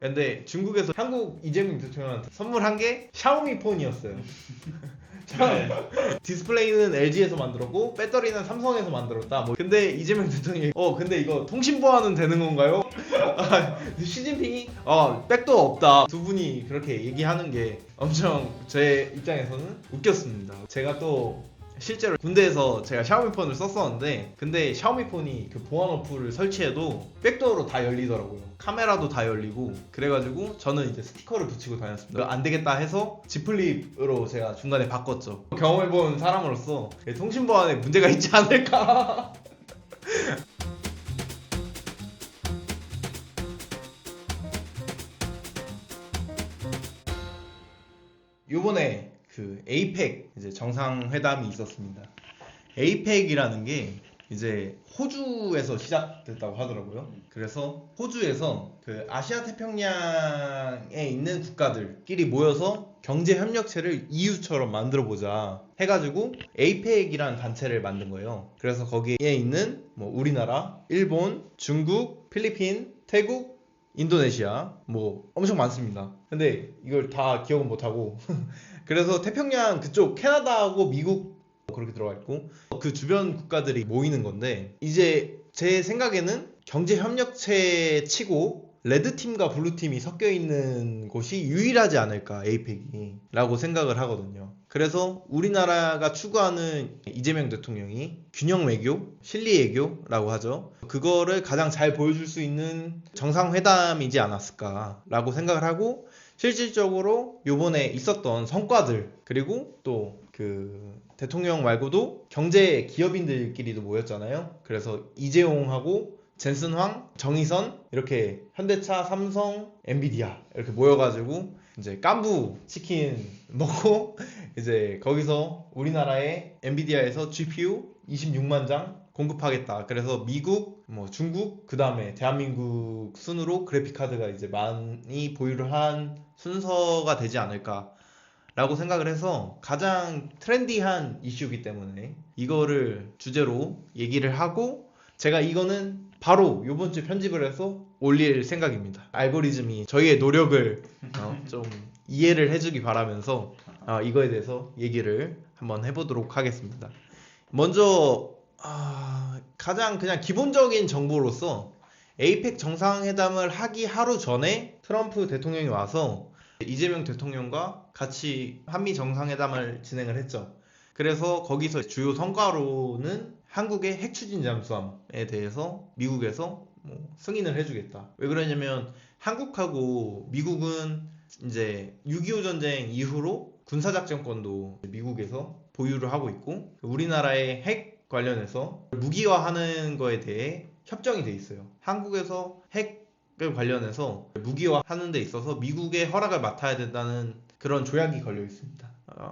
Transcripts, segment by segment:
근데 중국에서 한국 이재명 대통령한테 선물한 게 샤오미 폰이었어요. 디스플레이는 LG에서 만들었고 배터리는 삼성에서 만들었다. 뭐 근데 이재명 대통령이 근데 이거 통신 보안은 되는 건가요? 시진핑이 백도 없다. 두 분이 그렇게 얘기하는 게 엄청 제 입장에서는 웃겼습니다. 제가 또 실제로 군대에서 제가 샤오미 폰을 썼었는데 근데 샤오미 폰이 그 보안 어플을 설치해도 백도어로 다 열리더라고요. 카메라도 다 열리고 그래가지고 저는 이제 스티커를 붙이고 다녔습니다. 안 되겠다 해서 지플립으로 제가 중간에 바꿨죠. 경험해본 사람으로서 통신 보안에 문제가 있지 않을까. 요번에 그 에이펙 이제 정상회담이 있었습니다. 에이펙이라는 게 이제 호주에서 시작됐다고 하더라고요. 그래서 호주에서 그 아시아 태평양에 있는 국가들끼리 모여서 경제 협력체를 EU처럼 만들어 보자 해가지고 에이펙이라는 단체를 만든 거예요. 그래서 거기에 있는 뭐 우리나라, 일본, 중국, 필리핀, 태국, 인도네시아 뭐 엄청 많습니다. 근데 이걸 다 기억은 못하고 그래서 태평양 그쪽 캐나다하고 미국 그렇게 들어가 있고 그 주변 국가들이 모이는 건데 이제 제 생각에는 경제 협력체 치고 레드팀과 블루팀이 섞여 있는 곳이 유일하지 않을까 에이펙이 라고 생각을 하거든요. 그래서 우리나라가 추구하는 이재명 대통령이 균형 외교, 실리 외교라고 하죠. 그거를 가장 잘 보여줄 수 있는 정상회담이지 않았을까 라고 생각을 하고 실질적으로 요번에 있었던 성과들 그리고 또 그 대통령 말고도 경제 기업인들끼리도 모였잖아요. 그래서 이재용하고 젠슨 황, 정의선 이렇게 현대차, 삼성, 엔비디아 이렇게 모여가지고 이제 깐부 치킨 먹고 이제 거기서 우리나라에 엔비디아에서 GPU 26만 장 공급하겠다. 그래서 미국, 뭐 중국, 그 다음에 대한민국 순으로 그래픽 카드가 이제 많이 보유를 한 순서가 되지 않을까. 라고 생각을 해서 가장 트렌디한 이슈이기 때문에 이거를 주제로 얘기를 하고 제가 이거는 바로 요번 주 편집을 해서 올릴 생각입니다. 알고리즘이 저희의 노력을 좀 이해를 해주기 바라면서 이거에 대해서 얘기를 한번 해보도록 하겠습니다. 먼저 가장 그냥 기본적인 정보로서 에이펙 정상회담을 하기 하루 전에 트럼프 대통령이 와서 이재명 대통령과 같이 한미 정상회담을 진행을 했죠. 그래서 거기서 주요 성과로는 한국의 핵 추진 잠수함에 대해서 미국에서 승인을 해주겠다. 왜 그러냐면 한국하고 미국은 이제 6.25 전쟁 이후로 군사작전권도 미국에서 보유를 하고 있고 우리나라의 핵 관련해서 무기화하는 거에 대해 협정이 돼 있어요. 한국에서 핵 관련해서 무기화하는 데 있어서 미국의 허락을 맡아야 된다는 그런 조약이 걸려 있습니다.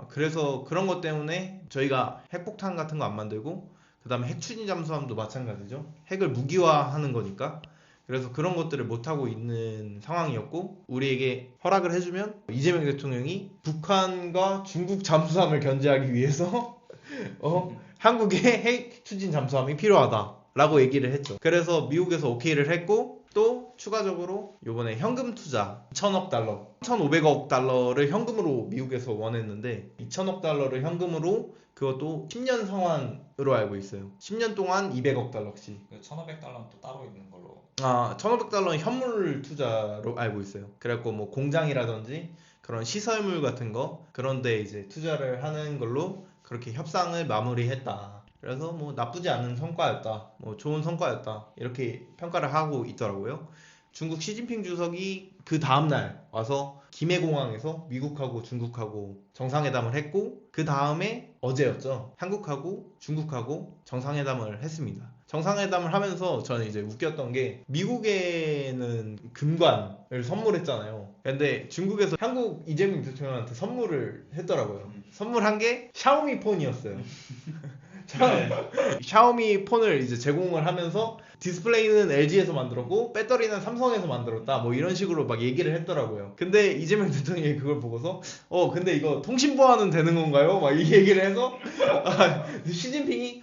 그래서 그런 것 때문에 저희가 핵폭탄 같은 거 안 만들고 그 다음에 핵 추진 잠수함도 마찬가지죠. 핵을 무기화하는 거니까 그래서 그런 것들을 못하고 있는 상황이었고 우리에게 허락을 해주면 이재명 대통령이 북한과 중국 잠수함을 견제하기 위해서 한국의 핵 추진 잠수함이 필요하다 라고 얘기를 했죠. 그래서 미국에서 오케이를 했고 또 추가적으로 요번에 현금 투자 2천억 달러 1,500억 달러를 현금으로 미국에서 원했는데 2천억 달러를 현금으로 그것도 10년 상환으로 알고 있어요. 10년 동안 200억 달러씩. 1,500달러는 또 따로 있는 걸로. 1,500달러는 현물 투자로 알고 있어요. 그래갖고 뭐 공장이라든지 그런 시설물 같은 거 그런데 이제 투자를 하는 걸로 그렇게 협상을 마무리했다. 그래서 뭐 나쁘지 않은 성과였다. 뭐 좋은 성과였다. 이렇게 평가를 하고 있더라고요. 중국 시진핑 주석이 그 다음날 와서 김해공항에서 미국하고 중국하고 정상회담을 했고 그 다음에 어제였죠. 한국하고 중국하고 정상회담을 했습니다. 정상회담을 하면서 저는 이제 웃겼던 게 미국에는 금관을 선물했잖아요. 근데 중국에서 한국 이재명 대통령한테 선물을 했더라고요. 선물한 게 샤오미 폰이었어요. 샤오미 폰을 이제 제공을 하면서 디스플레이는 LG에서 만들었고 배터리는 삼성에서 만들었다 뭐 이런 식으로 막 얘기를 했더라고요. 근데 이재명 대통령이 그걸 보고서 근데 이거 통신 보안은 되는 건가요? 막 이 얘기를 해서 시진핑이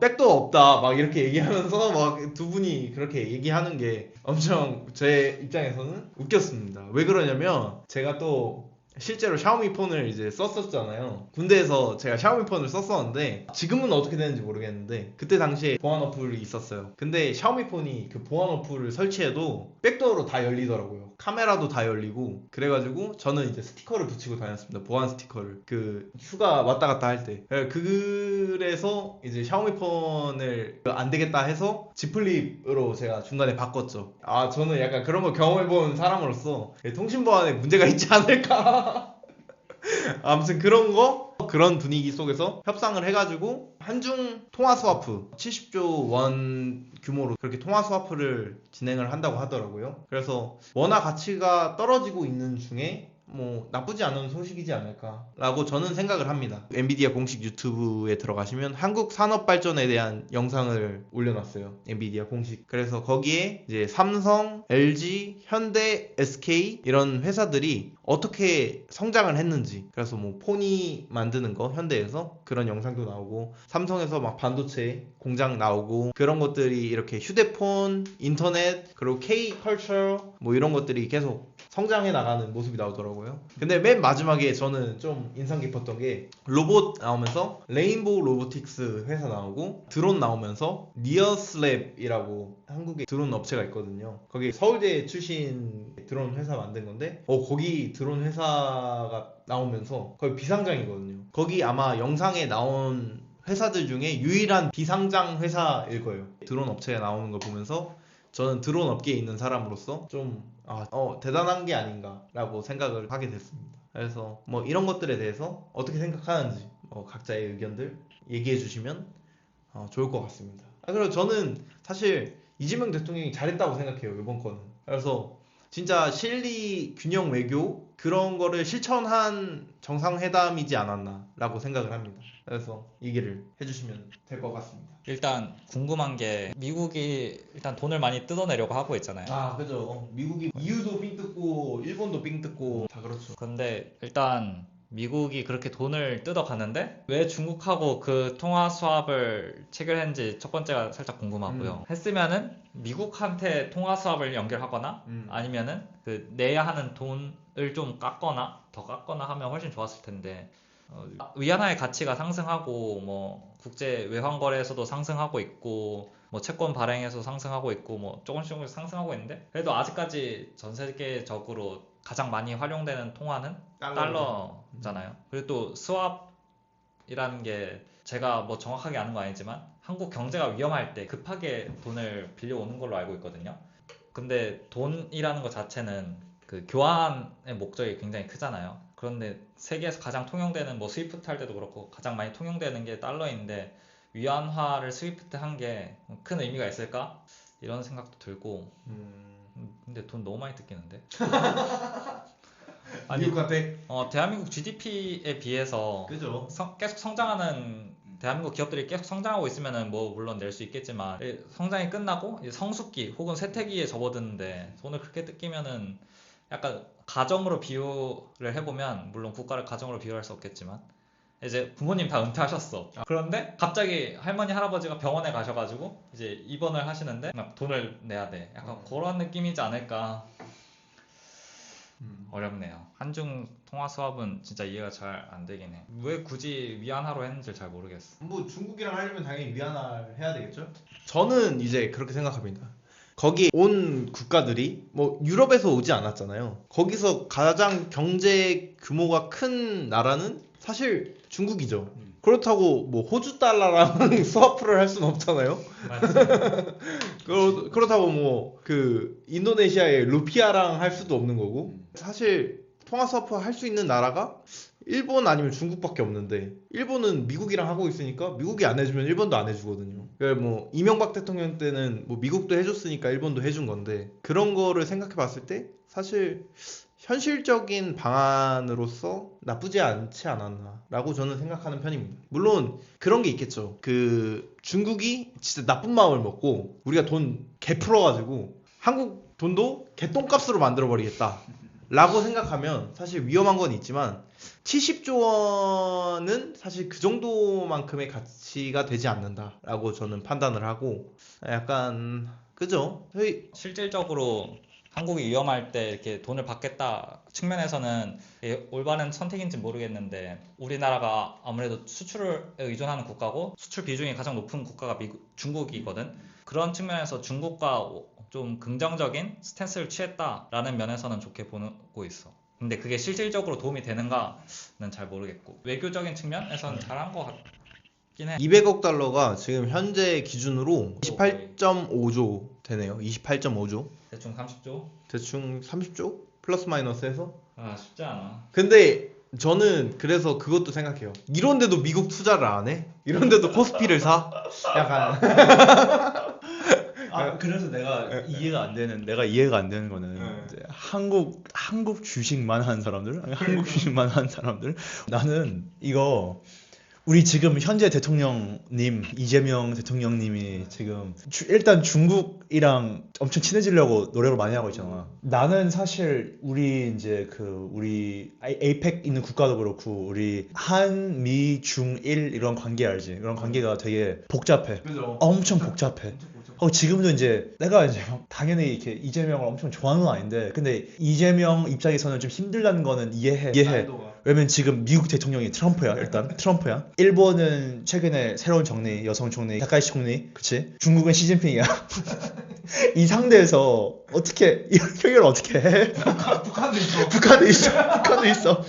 백도 없다 막 이렇게 얘기하면서 막 두 분이 그렇게 얘기하는 게 엄청 제 입장에서는 웃겼습니다. 왜 그러냐면 제가 또 실제로 샤오미 폰을 이제 썼었잖아요. 군대에서 제가 샤오미 폰을 썼었는데 지금은 어떻게 되는지 모르겠는데 그때 당시에 보안 어플이 있었어요. 근데 샤오미 폰이 그 보안 어플을 설치해도 백도어로 다 열리더라고요. 카메라도 다 열리고 그래가지고 저는 이제 스티커를 붙이고 다녔습니다. 보안 스티커를 그 휴가 왔다 갔다 할 때. 그래서 이제 샤오미 폰을 안 되겠다 해서 Z 플립으로 제가 중간에 바꿨죠. 저는 약간 그런 거 경험해본 사람으로서 통신 보안에 문제가 있지 않을까. 아무튼 그런 분위기 속에서 협상을 해가지고 한중 통화 스와프 70조 원 규모로 그렇게 통화 스와프를 진행을 한다고 하더라고요. 그래서 원화 가치가 떨어지고 있는 중에 뭐 나쁘지 않은 소식이지 않을까라고 저는 생각을 합니다. 엔비디아 공식 유튜브에 들어가시면 한국 산업 발전에 대한 영상을 올려놨어요. 엔비디아 공식. 그래서 거기에 이제 삼성, LG, 현대, SK 이런 회사들이 어떻게 성장을 했는지, 그래서 뭐 포니 만드는 거 현대에서 그런 영상도 나오고 삼성에서 막 반도체 공장 나오고 그런 것들이 이렇게 휴대폰, 인터넷, 그리고 K-컬처 뭐 이런 것들이 계속 성장해 나가는 모습이 나오더라고요. 근데 맨 마지막에 저는 좀 인상 깊었던 게 로봇 나오면서 레인보우 로보틱스 회사 나오고 드론 나오면서 니어슬랩이라고 한국에 드론 업체가 있거든요. 거기 서울대 출신 드론 회사 만든 건데 거기 드론 회사가 나오면서 거의 비상장이거든요. 거기 아마 영상에 나온 회사들 중에 유일한 비상장 회사일 거예요. 드론 업체에 나오는 걸 보면서 저는 드론 업계에 있는 사람으로서 좀 대단한 게 아닌가라고 생각을 하게 됐습니다. 그래서 뭐 이런 것들에 대해서 어떻게 생각하는지 각자의 의견들 얘기해 주시면 좋을 것 같습니다. 그리고 저는 사실 이재명 대통령이 잘했다고 생각해요, 이번 거는. 그래서 진짜 실리 균형 외교 그런 거를 실천한 정상회담이지 않았나라고 생각을 합니다. 그래서 얘기를 해주시면 될 것 같습니다. 일단 궁금한 게 미국이 일단 돈을 많이 뜯어내려고 하고 있잖아요. 그죠. 미국이 EU도 삥 뜯고 일본도 삥 뜯고 다 그렇죠. 근데 일단 미국이 그렇게 돈을 뜯어가는데 왜 중국하고 그 통화 수합을 체결했는지 첫 번째가 살짝 궁금하고요. 했으면은 미국한테 통화 수합을 연결하거나 아니면은 그 내야 하는 돈을 좀 깎거나 더 깎거나 하면 훨씬 좋았을 텐데 위안화의 가치가 상승하고 뭐 국제 외환 거래에서도 상승하고 있고 뭐 채권 발행에서 상승하고 있고 뭐 조금씩 상승하고 있는데 그래도 아직까지 전 세계적으로 가장 많이 활용되는 통화는 달러잖아요. 그리고 또 스왑이라는 게 제가 뭐 정확하게 아는 건 아니지만 한국 경제가 위험할 때 급하게 돈을 빌려오는 걸로 알고 있거든요. 근데 돈이라는 것 자체는 그 교환의 목적이 굉장히 크잖아요. 그런데 세계에서 가장 통용되는 뭐 스위프트 할 때도 그렇고 가장 많이 통용되는 게 달러인데 위안화를 스위프트 한 게 큰 의미가 있을까? 이런 생각도 들고 근데 돈 너무 많이 뜯기는데? 아니, 미국 같아. 대한민국 GDP에 비해서 그죠. 계속 성장하는 대한민국 기업들이 계속 성장하고 있으면은 뭐 물론 낼 수 있겠지만 성장이 끝나고 이제 성숙기 혹은 쇠퇴기에 접어드는데 돈을 그렇게 뜯기면은 약간 가정으로 비유를 해보면 물론 국가를 가정으로 비유할 수 없겠지만 이제 부모님 다 은퇴하셨어. 그런데 갑자기 할머니 할아버지가 병원에 가셔가지고 이제 입원을 하시는데 막 돈을 내야 돼. 약간 그런 느낌이지 않을까. 어렵네요. 한중 통화 수합은 진짜 이해가 잘 안 되긴 해. 왜 굳이 위안화로 했는지 잘 모르겠어. 뭐 중국이랑 하려면 당연히 위안화를 해야 되겠죠? 저는 이제 그렇게 생각합니다. 거기 온 국가들이 뭐 유럽에서 오지 않았잖아요. 거기서 가장 경제 규모가 큰 나라는 사실 중국이죠. 그렇다고 뭐 호주 달러랑 스와프를 할 수는 없잖아요. 맞지? 그렇다고 뭐 그 인도네시아의 루피아랑 할 수도 없는 거고. 사실 통화 스와프 할 수 있는 나라가 일본 아니면 중국밖에 없는데 일본은 미국이랑 하고 있으니까 미국이 안 해주면 일본도 안 해주거든요. 그러니까 뭐 이명박 대통령 때는 뭐 미국도 해줬으니까 일본도 해준 건데 그런 거를 생각해 봤을 때 사실 현실적인 방안으로서 나쁘지 않지 않았나라고 저는 생각하는 편입니다. 물론 그런 게 있겠죠. 그 중국이 진짜 나쁜 마음을 먹고 우리가 돈 개 풀어가지고 한국 돈도 개똥값으로 만들어버리겠다 라고 생각하면 사실 위험한 건 있지만 70조 원은 사실 그 정도만큼의 가치가 되지 않는다라고 저는 판단을 하고 약간 그죠? 실질적으로 한국이 위험할 때 이렇게 돈을 받겠다 측면에서는 이게 올바른 선택인지 모르겠는데 우리나라가 아무래도 수출에 의존하는 국가고 수출 비중이 가장 높은 국가가 중국이거든. 그런 측면에서 중국과 좀 긍정적인 스탠스를 취했다라는 면에서는 좋게 보고 있어. 근데 그게 실질적으로 도움이 되는가는 잘 모르겠고 외교적인 측면에서는 잘한 것 같긴 해. 200억 달러가 지금 현재 기준으로 28.5조 되네요. 28.5조. 대충 30조? 대충 30조? 플러스 마이너스 해서? 아 쉽지 않아. 근데 저는 그래서 그것도 생각해요. 이런데도 미국 투자를 안 해? 이런데도 코스피를 사? 약간 그래서 내가 이해가 안 되는 거는 이제 한국 주식만 하는 사람들, 한국 주식만 하는 사람들. 나는 이거 우리 지금 현재 대통령님 이재명 대통령님이 지금 일단 중국이랑 엄청 친해지려고 노력을 많이 하고 있잖아. 나는 사실 우리 이제 우리 에이펙 있는 국가도 그렇고 우리 한미 중일 이런 관계 알지? 이런 관계가 되게 복잡해. 그죠? 엄청 복잡해. 지금도 이제 내가 이제 당연히 이렇게 이재명을 엄청 좋아하는 건 아닌데 근데 이재명 입장에서는 좀 힘들다는 거는 이해해. 왜냐면 지금 미국 대통령이 트럼프야. 일단 트럼프야. 일본은 최근에 새로운 총리, 여성 총리, 다카이시 총리, 그치? 중국은 시진핑이야. 이 상대에서 어떻게 해결을 어떻게 해? 북한도 있어.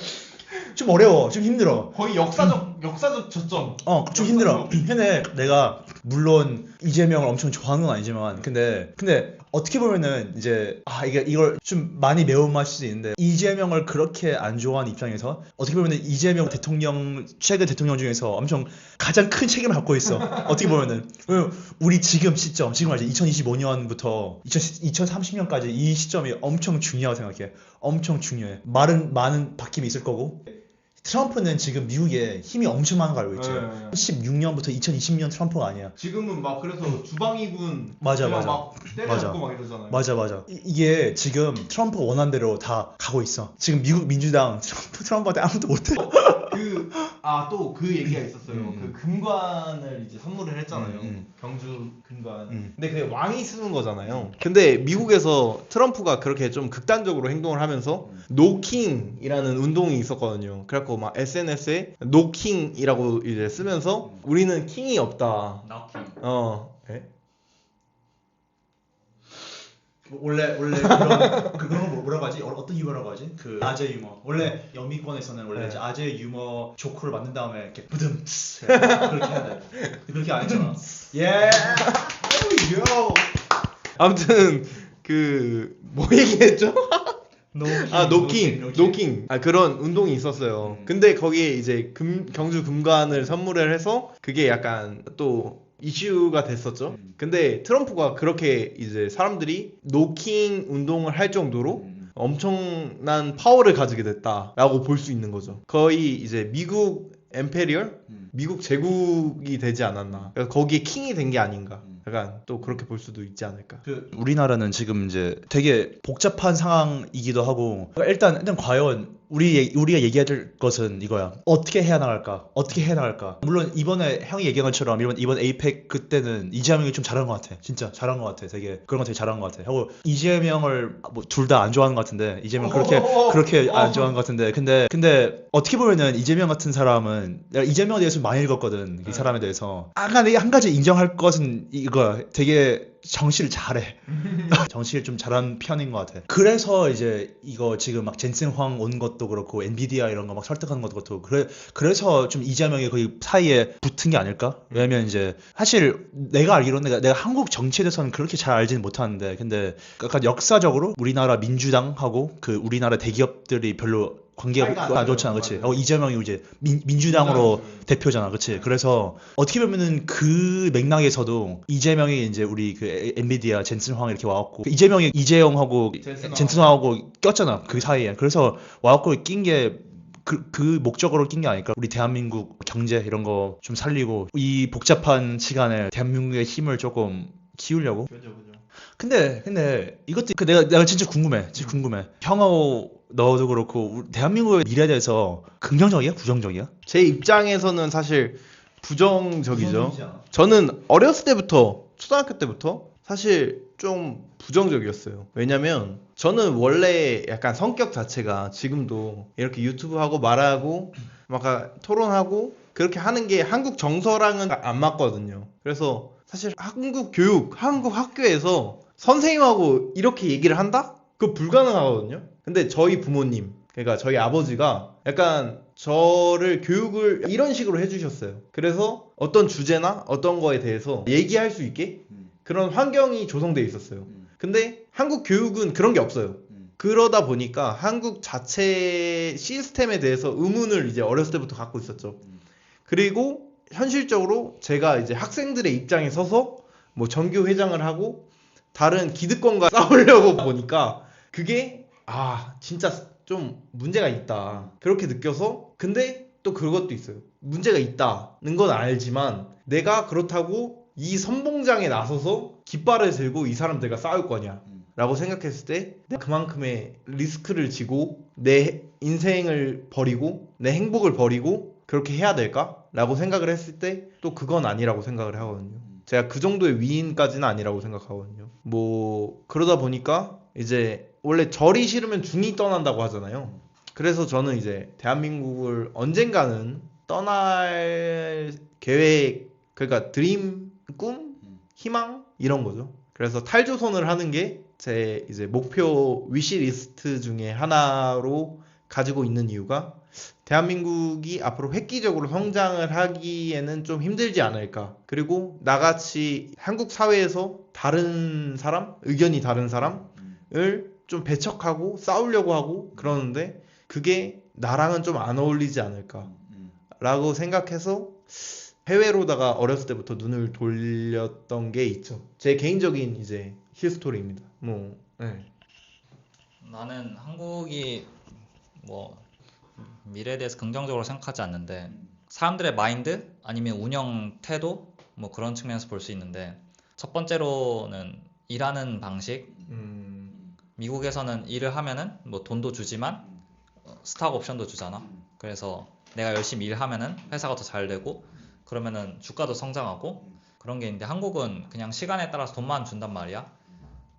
좀 어려워. 좀 힘들어. 거의 역사적 저점. 좀 힘들어. 근데 내가 물론 이재명을 엄청 좋아하는 건 아니지만 근데 어떻게 보면은 이제 이걸 좀 많이 매운맛일 수도 있는데 이재명을 그렇게 안 좋아하는 입장에서 어떻게 보면은 이재명 대통령 최근 대통령 중에서 엄청 가장 큰 책임을 갖고 있어. 어떻게 보면은 우리 지금 알지? 2025년부터 2030년까지 이 시점이 엄청 중요하다고 생각해. 엄청 중요해. 많은 바뀜이 있을 거고. 트럼프는 지금 미국에 힘이 엄청 많은 거 알고 있지. 16년부터 2020년 트럼프가 아니야. 지금은 막 그래서 주방위군 맞아. 막 때려잡고 막 이러잖아요. 맞아. 이게 지금 트럼프가 원하는 대로 다 가고 있어. 지금 미국 민주당 트럼프한테 아무도 못해. 또 그 얘기가 있었어요. 그 금관을 이제 선물을 했잖아요. 경주 금관. 근데 그게 왕이 쓰는 거잖아요. 근데 미국에서 트럼프가 그렇게 좀 극단적으로 행동을 하면서 노킹이라는 운동이 있었거든요. 그래갖고 막 SNS에 노킹이라고 이제 쓰면서 우리는 킹이 없다. 나킹. 원래 그런 거 뭐라고 하지? 어떤 유머라고 하지? 그 아재 유머. 원래 영미권에서는 원래 이제 아재 유머 조크를 만든 다음에 이렇게 부듬 그렇게 해야 돼. 그렇게 안 했잖아. 예. 아무튼 뭐 얘기했죠? 노킹. 그런 운동이 있었어요. 근데 거기에 이제 경주 금관을 선물을 해서 그게 약간 또 이슈가 됐었죠. 근데 트럼프가 그렇게 이제 사람들이 노킹 운동을 할 정도로 엄청난 파워를 가지게 됐다라고 볼 수 있는 거죠. 거의 이제 미국 엠페리얼? 미국 제국이 되지 않았나. 그러니까 거기에 킹이 된 게 아닌가. 약간 또 그렇게 볼 수도 있지 않을까. 우리나라는 지금 이제 되게 복잡한 상황이기도 하고 일단 과연 우리가 얘기해야 될 것은 이거야. 어떻게 해야 나갈까? 물론 이번에 형이 얘기한 것처럼 이번 에이펙 그때는 이재명이 좀 잘한 것 같아. 진짜 잘한 것 같아. 되게 그런 거 되게 잘한 것 같아. 하고 이재명을 둘 다 안 좋아하는 것 같은데 이재명 그렇게 안 좋아하는 것 같은데 근데 어떻게 보면은 이재명 같은 사람은 내가 이재명에 대해서 많이 읽었거든. 이 사람에 대해서. 근데 한 가지 인정할 것은 이거야. 되게 정치를 잘해. 정치를 좀 잘하는 편인 것 같아. 그래서 이제 이거 지금 막 젠슨 황 온 것도 그렇고 엔비디아 이런 거 막 설득하는 것도 그렇고 그래서 좀 이재명이 거기 사이에 붙은 게 아닐까? 왜냐면 이제 사실 내가 알기로는 내가 한국 정치에 대해서는 그렇게 잘 알지는 못하는데 근데 약간 역사적으로 우리나라 민주당하고 그 우리나라 대기업들이 별로 관계가 사이가 안 안 좋아요. 좋잖아, 그렇지? 맞아요. 이재명이 이제 민주당으로 민주당이죠. 대표잖아, 그렇지? 그래서 어떻게 보면은 그 맥락에서도 이재명이 이제 우리 그 엔비디아 젠슨 황 이렇게 와갖고 이재명이 이재용하고 젠슨 젠슨 황하고 꼈잖아, 그 사이에. 그래서 와갖고 낀 게 그 목적으로 낀 게 아닐까. 우리 대한민국 경제 이런 거 좀 살리고 이 복잡한 시간에 대한민국의 힘을 조금 키우려고. 그죠, 그죠. 근데 이것도 내가 진짜 궁금해. 진짜 궁금해. 형하고 너도 그렇고 대한민국의 미래에 대해서 긍정적이야? 부정적이야? 제 입장에서는 사실 부정적이죠. 부정적이지 않아? 저는 어렸을 때부터, 초등학교 때부터 사실 좀 부정적이었어요. 왜냐면 저는 원래 약간 성격 자체가 지금도 이렇게 유튜브 하고 말하고 막 토론하고 그렇게 하는 게 한국 정서랑은 안 맞거든요. 그래서 사실 한국 교육, 한국 학교에서 선생님하고 이렇게 얘기를 한다? 그거 불가능하거든요. 근데 저희 부모님, 그러니까 저희 아버지가 약간 저를 교육을 이런 식으로 해주셨어요. 그래서 어떤 주제나 어떤 거에 대해서 얘기할 수 있게 그런 환경이 조성돼 있었어요. 근데 한국 교육은 그런 게 없어요. 그러다 보니까 한국 자체 시스템에 대해서 의문을 이제 어렸을 때부터 갖고 있었죠. 그리고 현실적으로 제가 이제 학생들의 입장에 서서 뭐 전교 회장을 하고 다른 기득권과 싸우려고 보니까 그게 진짜 좀 문제가 있다 그렇게 느껴서. 근데 또 그것도 있어요. 문제가 있다는 건 알지만 내가 그렇다고 이 선봉장에 나서서 깃발을 들고 이 사람들과 싸울 거냐 라고 생각했을 때 그만큼의 리스크를 지고 내 인생을 버리고 내 행복을 버리고 그렇게 해야 될까? 라고 생각을 했을 때 또 그건 아니라고 생각을 하거든요. 제가 그 정도의 위인까지는 아니라고 생각하거든요. 뭐 그러다 보니까 이제 원래 절이 싫으면 중이 떠난다고 하잖아요. 그래서 저는 이제 대한민국을 언젠가는 떠날 계획, 그러니까 드림, 꿈, 희망 이런 거죠. 그래서 탈조선을 하는 게 제 이제 목표 위시리스트 중에 하나로 가지고 있는 이유가 대한민국이 앞으로 획기적으로 성장을 하기에는 좀 힘들지 않을까. 그리고 나같이 한국 사회에서 다른 사람, 의견이 다른 사람을 좀 배척하고 싸우려고 하고 그러는데 그게 나랑은 좀 안 어울리지 않을까 라고 생각해서 해외로다가 어렸을 때부터 눈을 돌렸던 게 있죠. 제 개인적인 이제 히스토리입니다. 뭐, 네. 나는 한국이 뭐 미래에 대해서 긍정적으로 생각하지 않는데 사람들의 마인드 아니면 운영 태도 뭐 그런 측면에서 볼 수 있는데 첫 번째로는 일하는 방식. 미국에서는 일을 하면은 뭐 돈도 주지만 스탁 옵션도 주잖아. 그래서 내가 열심히 일하면은 회사가 더 잘 되고 그러면은 주가도 성장하고 그런 게 있는데 한국은 그냥 시간에 따라서 돈만 준단 말이야.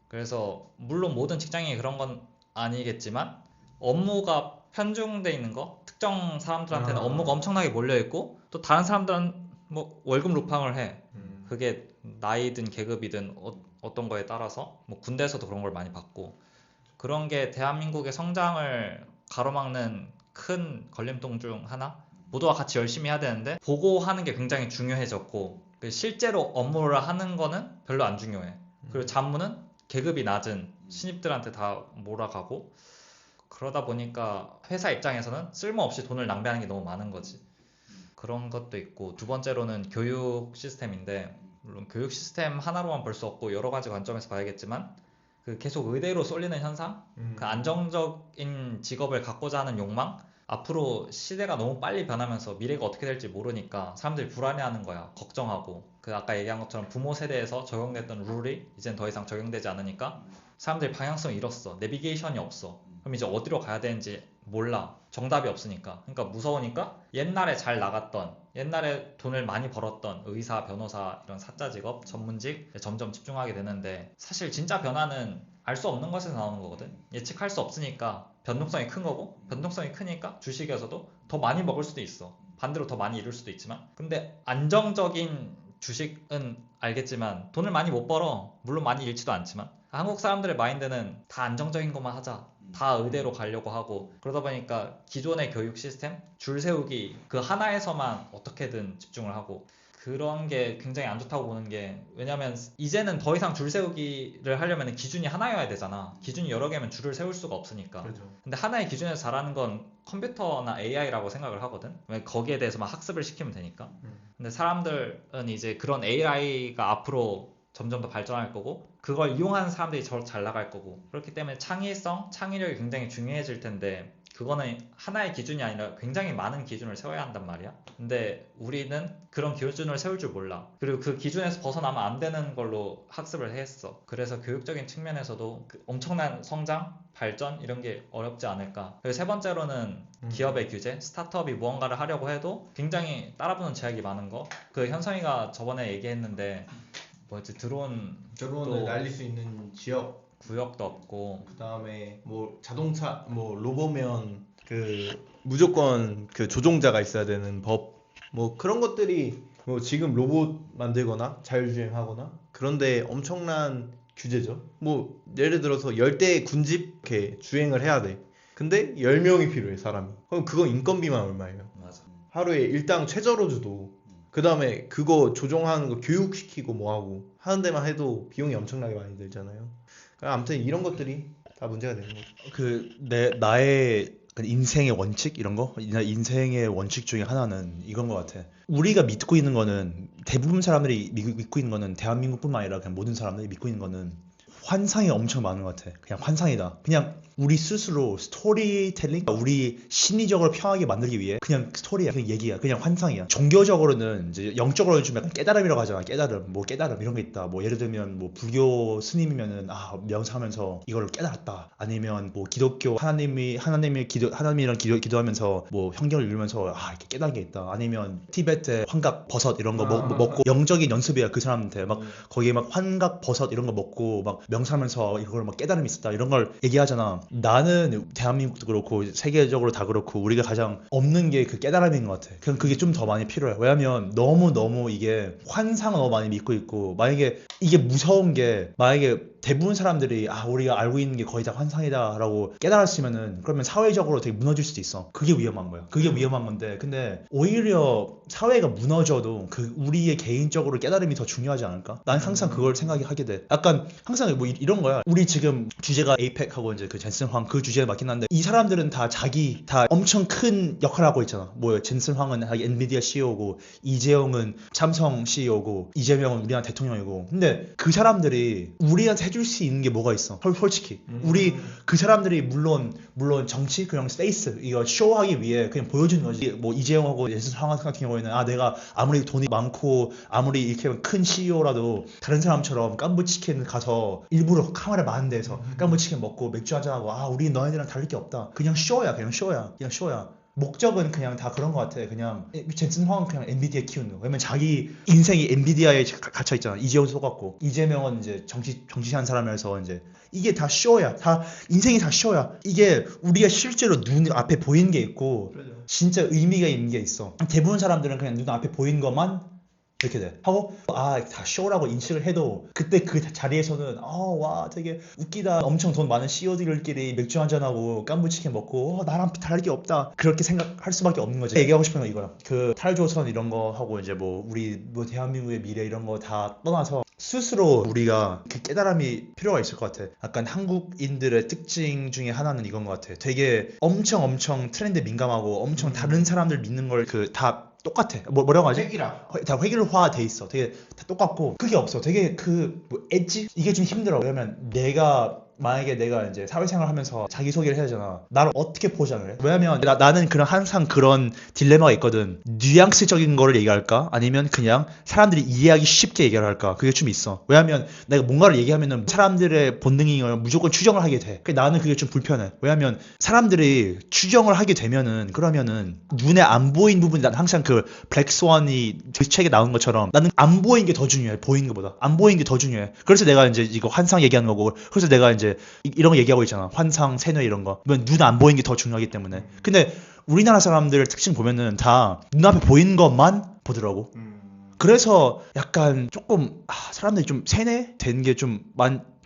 그래서 물론 모든 직장이 그런 건 아니겠지만 업무가 편중돼 있는 거, 특정 사람들한테는 업무가 엄청나게 몰려 있고 또 다른 사람들은 뭐 월급 루팡을 해. 그게 나이든 계급이든 어떤 거에 따라서 뭐 군대에서도 그런 걸 많이 받고 그런 게 대한민국의 성장을 가로막는 큰 걸림돌 중 하나. 모두가 같이 열심히 해야 되는데 보고하는 게 굉장히 중요해졌고 실제로 업무를 하는 거는 별로 안 중요해. 그리고 잡무는 계급이 낮은 신입들한테 다 몰아가고 그러다 보니까 회사 입장에서는 쓸모없이 돈을 낭비하는 게 너무 많은 거지. 그런 것도 있고 두 번째로는 교육 시스템인데 물론 교육 시스템 하나로만 볼 수 없고 여러 가지 관점에서 봐야겠지만 그 계속 의대로 쏠리는 현상, 그 안정적인 직업을 갖고자 하는 욕망. 앞으로 시대가 너무 빨리 변하면서 미래가 어떻게 될지 모르니까 사람들이 불안해하는 거야. 걱정하고 그 아까 얘기한 것처럼 부모 세대에서 적용됐던 룰이 이젠 더 이상 적용되지 않으니까 사람들이 방향성을 잃었어. 내비게이션이 없어. 그럼 이제 어디로 가야 되는지 몰라. 정답이 없으니까. 그러니까 무서우니까 옛날에 잘 나갔던, 옛날에 돈을 많이 벌었던 의사, 변호사 이런 사짜 직업, 전문직에 점점 집중하게 되는데 사실 진짜 변화는 알 수 없는 것에서 나오는 거거든. 예측할 수 없으니까 변동성이 큰 거고 변동성이 크니까 주식에서도 더 많이 먹을 수도 있어. 반대로 더 많이 잃을 수도 있지만 근데 안정적인 주식은 알겠지만 돈을 많이 못 벌어. 물론 많이 잃지도 않지만 한국 사람들의 마인드는 다 안정적인 것만 하자. 다 의대로 가려고 하고 그러다 보니까 기존의 교육 시스템 줄 세우기 그 하나에서만 어떻게든 집중을 하고 그런 게 굉장히 안 좋다고 보는 게, 왜냐면 이제는 더 이상 줄 세우기를 하려면 기준이 하나여야 되잖아. 기준이 여러 개면 줄을 세울 수가 없으니까. 그렇죠. 근데 하나의 기준에서 잘하는 건 컴퓨터나 AI라고 생각을 하거든. 왜 거기에 대해서만 학습을 시키면 되니까. 근데 사람들은 이제 그런 AI가 앞으로 점점 더 발전할 거고, 그걸 이용하는 사람들이 잘 나갈 거고, 그렇기 때문에 창의성, 창의력이 굉장히 중요해질 텐데, 그거는 하나의 기준이 아니라 굉장히 많은 기준을 세워야 한단 말이야. 근데 우리는 그런 기준을 세울 줄 몰라. 그리고 그 기준에서 벗어나면 안 되는 걸로 학습을 했어. 그래서 교육적인 측면에서도 엄청난 성장, 발전 이런 게 어렵지 않을까. 그리고 세 번째로는 기업의 규제, 스타트업이 무언가를 하려고 해도 굉장히 따라붙는 제약이 많은 거. 그 현성이가 저번에 얘기했는데 뭐였지, 드론을 날릴 수 있는 지역, 구역도 없고, 그 다음에 뭐 자동차, 뭐 로보면 그 무조건 그 조종자가 있어야 되는 법, 뭐 그런 것들이 뭐 지금 로봇 만들거나 자율주행하거나 그런데 엄청난 규제죠. 뭐 예를 들어서 10대 군집 이렇게 주행을 해야 돼. 근데 10명이 필요해, 사람이. 그럼 그거 인건비만 얼마예요? 맞아. 하루에 일당 최저로주도, 그 다음에 그거 조종하는 거 교육시키고 뭐하고 하는 데만 해도 비용이 엄청나게 많이 들잖아요. 아무튼 이런 것들이 다 문제가 되는 거죠. 나의 인생의 원칙 이런 거, 인생의 원칙 중에 하나는 이건 것 같아. 우리가 믿고 있는 거는, 대부분 사람들이 믿고 있는 거는, 대한민국뿐만 아니라 그냥 모든 사람들이 믿고 있는 거는 환상이 엄청 많은 것 같아. 그냥 환상이다. 그냥 우리 스스로 스토리텔링, 우리 심리적으로 평하게 만들기 위해 그냥 스토리야, 그냥 얘기야, 그냥 환상이야. 종교적으로는 이제 영적으로는 좀 약간 깨달음이라고 하잖아. 깨달음 이런 게 있다. 뭐 예를 들면 뭐 불교 스님이면은 명상하면서 이걸 깨달았다. 아니면 뭐 기독교 하나님이랑 기도하면서 뭐 성경을 읽으면서 이렇게 깨달은 게 있다. 아니면 티베트의 환각 버섯 이런 거 먹고, 영적인 연습이야 그 사람한테. 막 거기에 막 환각 버섯 이런 거 먹고 막 명상하면서 이걸 막 깨달음이 있었다 이런 걸 얘기하잖아. 나는 대한민국도 그렇고 세계적으로 다 그렇고 우리가 가장 없는 게 그 깨달음인 것 같아. 그냥 그게 좀 더 많이 필요해. 왜냐면 너무 이게 환상을 너무 많이 믿고 있고, 만약에 이게 무서운 게, 만약에 대부분 사람들이 우리가 알고 있는 게 거의 다 환상이다 라고 깨달았으면은, 그러면 사회적으로 되게 무너질 수도 있어. 그게 위험한 거야. 그게 위험한 건데, 근데 오히려 사회가 무너져도 그 우리의 개인적으로 깨달음이 더 중요하지 않을까? 난 항상 그걸 생각하게 돼. 약간 항상 뭐 이런 거야. 우리 지금 주제가 에이펙하고 이제 그 젠슨 황 그 주제에 맞긴 한데, 이 사람들은 다 엄청 큰 역할을 하고 있잖아. 뭐 젠슨 황은 엔비디아 CEO고, 이재용은 삼성 CEO고, 이재명은 우리나라 대통령이고. 근데 그 사람들이 우리한테 해줄 수 있는 게 뭐가 있어? 솔직히 우리 그 사람들이 물론 정치 그냥 스페이스 이거 쇼하기 위해 그냥 보여주는 거지. 뭐 이재용하고 젠슨 황 같은 경우에는 내가 아무리 돈이 많고 아무리 이렇게 큰 CEO라도 다른 사람처럼 깐부치킨 가서 일부러 카메라 많은 데서 깐부치킨 먹고 맥주 한잔하고 우리 너희들이랑 다를 게 없다. 그냥 쇼야. 목적은 그냥 다 그런 것 같아. 그냥 젠슨 황은 그냥 엔비디아 키우는 거. 왜냐면 자기 인생이 엔비디아에 갇혀 있잖아. 이재용 속았고, 이재명은 이제 정치하는 사람이라서 이제 이게 다 쇼야. 다 인생이 다 쇼야. 이게 우리가 실제로 눈 앞에 보이는 게 있고, 진짜 의미가 있는 게 있어. 대부분 사람들은 그냥 눈 앞에 보이는 것만 이렇게 돼. 하고 다 쇼라고 인식을 해도, 그때 그 자리에서는 와 되게 웃기다. 엄청 돈 많은 CEO들끼리 맥주 한잔하고 깐부치킨 먹고 나랑 다를 게 없다. 그렇게 생각할 수밖에 없는 거지. 얘기하고 싶은 건 이거야. 그 탈조선 이런 거 하고 이제 뭐 우리 뭐 대한민국의 미래 이런 거 다 떠나서 스스로 우리가 그 깨달음이 필요가 있을 것 같아. 약간 한국인들의 특징 중에 하나는 이건 것 같아. 되게 엄청 트렌드에 민감하고 엄청 다른 사람들 믿는 걸 다 똑같아. 뭐라고 하지? 다 획일화 돼 있어. 되게 다 똑같고, 그게 없어. 되게 뭐 엣지? 이게 좀 힘들어. 왜냐면 만약에 내가 이제 사회생활 하면서 자기소개를 해야 되잖아. 나를 어떻게 포장을 해? 왜냐면 나는 항상 그런 딜레마가 있거든. 뉘앙스적인 거를 얘기할까? 아니면 그냥 사람들이 이해하기 쉽게 얘기를 할까? 그게 좀 있어. 왜냐면 내가 뭔가를 얘기하면은 사람들의 본능이 무조건 추정을 하게 돼. 나는 그게 좀 불편해. 왜냐면 사람들이 추정을 하게 되면은, 그러면은 눈에 안 보인 부분이, 난 항상 그 블랙스완이 그 책에 나온 것처럼 나는 안 보인 게 더 중요해. 보인 것보다 안 보인 게 더 중요해. 그래서 내가 이제 이거 환상 얘기하는 거고, 그래서 내가 이제 이런 거 얘기하고 있잖아. 환상, 세뇌 이런 거. 눈 안 보이는 게 더 중요하기 때문에. 근데 우리나라 사람들 특징 보면은 다 눈앞에 보이는 것만 보더라고. 그래서 약간 조금 사람들이 좀 세뇌된 게 좀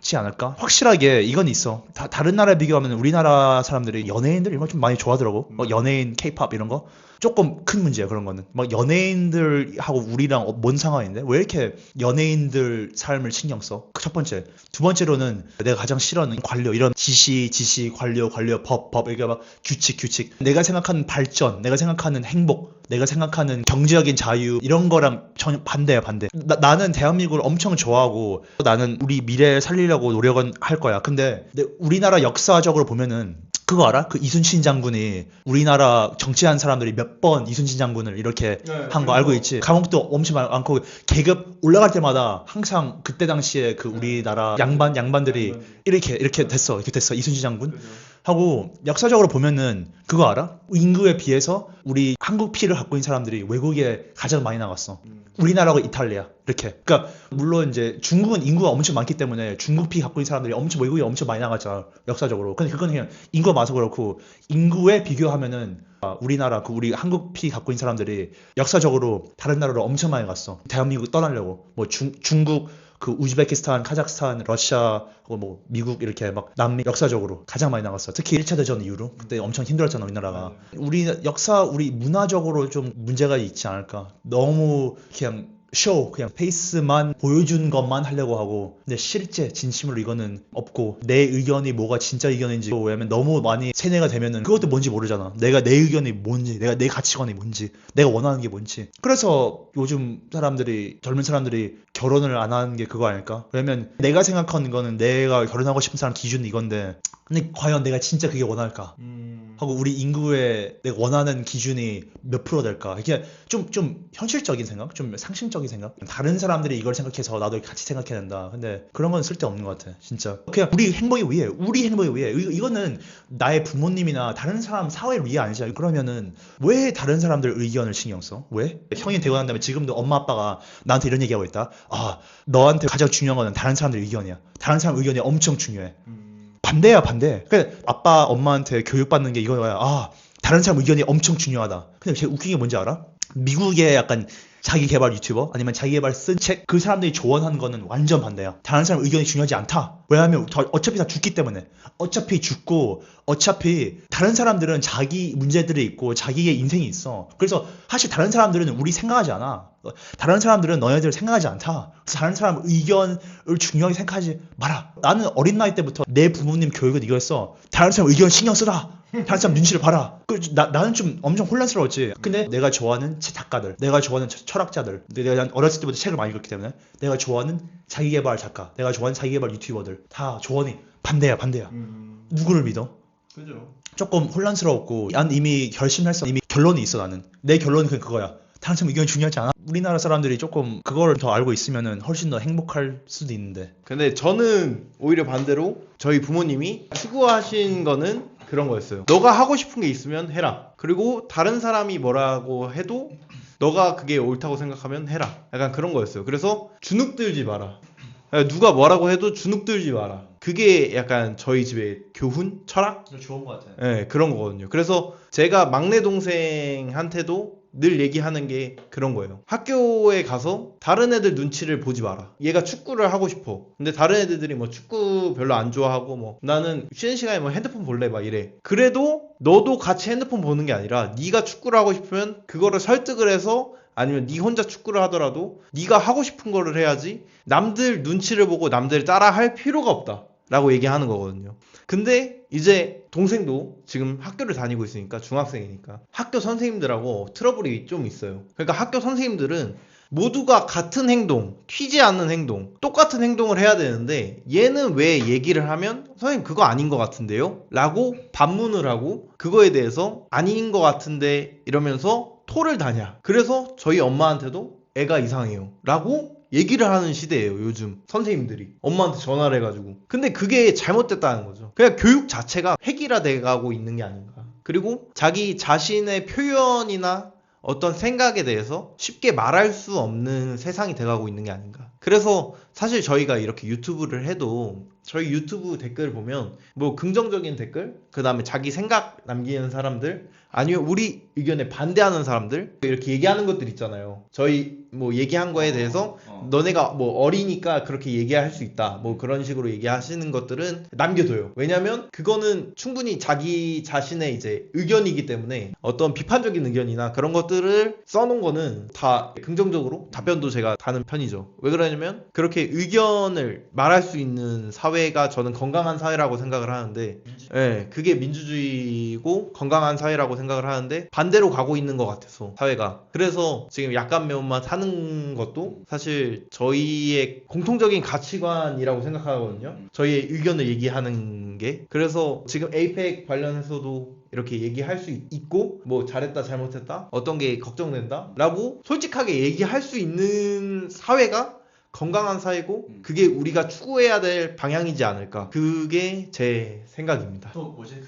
지 않을까? 확실하게 이건 있어. 다른 나라에 비교하면 우리나라 사람들이 연예인들 이런 거 좀 많이 좋아하더라고. 연예인, 케이팝 이런 거. 조금 큰 문제야 그런 거는. 막 연예인들하고 우리랑 뭔 상황인데 왜 이렇게 연예인들 삶을 신경 써? 그 첫 번째. 두 번째로는 내가 가장 싫어하는 관료 이런 지시 관료 법 이렇게 막 규칙. 내가 생각하는 발전, 내가 생각하는 행복, 내가 생각하는 경제적인 자유 이런 거랑 전혀 반대야 반대. 나는 대한민국을 엄청 좋아하고 나는 우리 미래 살리려고 노력은 할 거야. 근데 우리나라 역사적으로 보면은 그거 알아? 그 이순신 장군이 우리나라 정치한 사람들이 몇 번 이순신 장군을 이렇게 한 거 알고 있지? 감옥도 엄청 많고 계급 올라갈 때마다 항상 그때 당시에 그 우리나라 양반들이 이렇게 됐어 이순신 장군 하고 역사적으로 보면은 그거 알아? 인구에 비해서 우리 한국 피를 갖고 있는 사람들이 외국에 가장 많이 나갔어. 우리나라하고 이탈리아 이렇게. 그러니까 물론 이제 중국은 인구가 엄청 많기 때문에 중국 피 갖고 있는 사람들이 엄청 외국에 엄청 많이 나갔잖아 역사적으로. 근데 그건 그냥 인구가 많아서 그렇고 인구에 비교하면은 우리나라 그 우리 한국 피 갖고 있는 사람들이 역사적으로 다른 나라로 엄청 많이 갔어. 대한민국 떠나려고 뭐 중국 그 우즈베키스탄, 카자흐스탄, 러시아, 뭐 미국 이렇게 막 남미 역사적으로 가장 많이 나갔어. 특히 1차 대전 이후로 그때 엄청 힘들었잖아 우리나라가. 우리 역사 우리 문화적으로 좀 문제가 있지 않을까. 너무 그냥 페이스만 보여준 것만 하려고 하고 근데 실제 진심으로 이거는 없고 내 의견이 뭐가 진짜 의견인지 왜냐면 너무 많이 세뇌가 되면은 그것도 뭔지 모르잖아. 내가 내 의견이 뭔지 내 가치관이 뭔지 내가 원하는 게 뭔지. 그래서 요즘 젊은 사람들이 결혼을 안 하는 게 그거 아닐까? 왜냐면 내가 생각하는 거는 내가 결혼하고 싶은 사람 기준이 이건데 근데 과연 내가 진짜 그게 원할까? 하고 우리 인구의 내가 원하는 기준이 몇 프로 될까? 이게 좀 현실적인 생각? 좀 상식적인 생각? 다른 사람들이 이걸 생각해서 나도 같이 생각해야 된다. 근데 그런 건 쓸데없는 것 같아. 진짜. 그냥 우리 행복이 위해. 이거는 나의 부모님이나 다른 사람 사회를 위해 아니잖아. 그러면은 왜 다른 사람들 의견을 신경 써? 왜? 형이 되고 난 다음에 지금도 엄마 아빠가 나한테 이런 얘기하고 있다. 너한테 가장 중요한 거는 다른 사람들 의견이야. 다른 사람 의견이 엄청 중요해. 반대. 그러니까 아빠 엄마한테 교육받는 게 이거야. 다른 사람 의견이 엄청 중요하다. 근데 제일 웃긴 게 뭔지 알아? 미국의 약간 자기 개발 유튜버 아니면 자기 개발 쓴 책 그 사람들이 조언하는 거는 완전 반대야. 다른 사람 의견이 중요하지 않다. 왜냐하면 어차피 다 죽기 때문에. 어차피 죽고 어차피 다른 사람들은 자기 문제들이 있고 자기의 인생이 있어. 그래서 사실 다른 사람들은 우리 생각하지 않아. 다른 사람들은 너네들 생각하지 않다. 다른 사람 의견을 중요하게 생각하지 마라. 나는 어린 나이 때부터 내 부모님 교육은 이거였어. 다른 사람 의견 신경 쓰라. 다른 사람 눈치를 봐라. 나는 좀 엄청 혼란스러웠지. 근데 내가 좋아하는 작가들, 내가 좋아하는 철학자들, 내가 어렸을 때부터 책을 많이 읽었기 때문에 내가 좋아하는 자기개발 작가, 내가 좋아하는 자기개발 유튜버들 다 조언이 반대야. 누구를 믿어? 그죠. 조금 혼란스러웠고 난 이미 결심했어. 이미 결론이 있어. 나는 내 결론은 그냥 그거야. 다른 사람 의견이 중요하지 않아. 우리나라 사람들이 조금 그거를 더 알고 있으면은 훨씬 더 행복할 수도 있는데. 근데 저는 오히려 반대로 저희 부모님이 추구하신 거는 그런 거였어요. 너가 하고 싶은 게 있으면 해라. 그리고 다른 사람이 뭐라고 해도 너가 그게 옳다고 생각하면 해라. 약간 그런 거였어요. 그래서 주눅들지 마라. 누가 뭐라고 해도 주눅들지 마라. 그게 약간 저희 집의 교훈? 철학? 좋은 것 같아요. 네, 그런 거거든요. 그래서 제가 막내 동생한테도 늘 얘기하는 게 그런 거예요. 학교에 가서 다른 애들 눈치를 보지 마라. 얘가 축구를 하고 싶어. 근데 다른 애들이 뭐 축구 별로 안 좋아하고 뭐 나는 쉬는 시간에 뭐 핸드폰 볼래 막 이래. 그래도 너도 같이 핸드폰 보는 게 아니라 네가 축구를 하고 싶으면 그거를 설득을 해서 아니면 네 혼자 축구를 하더라도 네가 하고 싶은 거를 해야지 남들 눈치를 보고 남들 따라 할 필요가 없다 라고 얘기하는 거거든요. 근데 이제 동생도 지금 학교를 다니고 있으니까 중학생이니까 학교 선생님들하고 트러블이 좀 있어요. 그러니까 학교 선생님들은 모두가 같은 행동, 튀지 않는 행동, 똑같은 행동을 해야 되는데 얘는 왜 얘기를 하면 선생님 그거 아닌 것 같은데요? 라고 반문을 하고 그거에 대해서 아닌 것 같은데 이러면서 토를 다냐. 그래서 저희 엄마한테도 애가 이상해요 라고 얘기를 하는 시대예요. 요즘 선생님들이 엄마한테 전화를 해가지고. 근데 그게 잘못됐다는 거죠. 그냥 교육 자체가 획일화돼 가고 있는 게 아닌가. 그리고 자기 자신의 표현이나 어떤 생각에 대해서 쉽게 말할 수 없는 세상이 돼가고 있는 게 아닌가. 그래서 사실 저희가 이렇게 유튜브를 해도 저희 유튜브 댓글 보면 뭐 긍정적인 댓글, 그 다음에 자기 생각 남기는 사람들, 아니면 우리 의견에 반대하는 사람들 이렇게 얘기하는 것들 있잖아요. 저희 뭐 얘기한 거에 대해서 너네가 뭐 어리니까 그렇게 얘기할 수 있다, 뭐 그런 식으로 얘기하시는 것들은 남겨둬요. 왜냐면 그거는 충분히 자기 자신의 이제 의견이기 때문에 어떤 비판적인 의견이나 그런 것들을 써놓은 거는 다 긍정적으로 답변도 제가 다는 편이죠. 왜 그러냐면 그렇게 의견을 말할 수 있는 사회가 저는 건강한 사회라고 생각을 하는데, 예, 그게 민주주의고 건강한 사회라고 생각을 하는데 반대로 가고 있는 것 같아서 사회가. 그래서 지금 약간 매운맛 하는 것도 사실 저희의 공통적인 가치관이라고 생각하거든요. 저희의 의견을 얘기하는 게. 그래서 지금 에이펙 관련해서도 이렇게 얘기할 수 있고, 뭐 잘했다 잘못했다 어떤 게 걱정된다 라고 솔직하게 얘기할 수 있는 사회가 건강한 사회고, 그게 우리가 추구해야 될 방향이지 않을까, 그게 제 생각입니다. 또 뭐지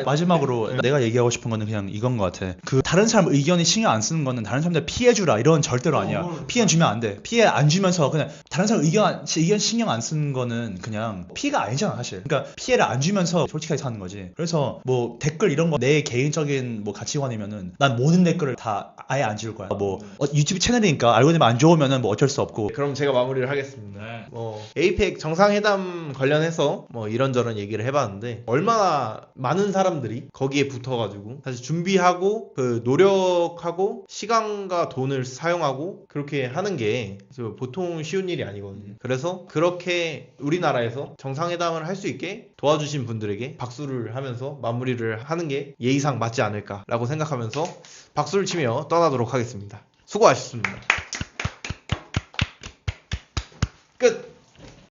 마지막으로 내가 얘기하고 싶은 거는 그냥 이건 것 같아. 그 다른 사람 의견이 신경 안 쓰는 거는 다른 사람들 피해주라 이런 절대로 아니야. 피해 주면 안 돼. 피해 안 주면서 그냥 다른 사람 의견 신경 안 쓰는 거는 그냥 피해가 아니잖아 사실. 그러니까 피해를 안 주면서 솔직하게 사는 거지. 그래서 뭐 댓글 이런 거 내 개인적인 뭐 가치관이면은 난 모든 댓글을 다 아예 안 지울 거야. 뭐 유튜브 채널이니까 알고리즘 안 좋으면은 뭐 어쩔 수 없고. 그럼 제가 마무리를 하겠습니다. 네. 뭐 에이펙 정상회담 관련해서 뭐 이런저런 얘기를 해봤는데, 얼마나 많은 사람들이 거기에 붙어가지고 사실 준비하고 그 노력하고 시간과 돈을 사용하고 그렇게 하는 게 보통 쉬운 일이 아니거든요. 그래서 그렇게 우리나라에서 정상회담을 할 수 있게 도와주신 분들에게 박수를 하면서 마무리를 하는 게 예의상 맞지 않을까라고 생각하면서 박수를 치며 떠나도록 하겠습니다. 수고하셨습니다.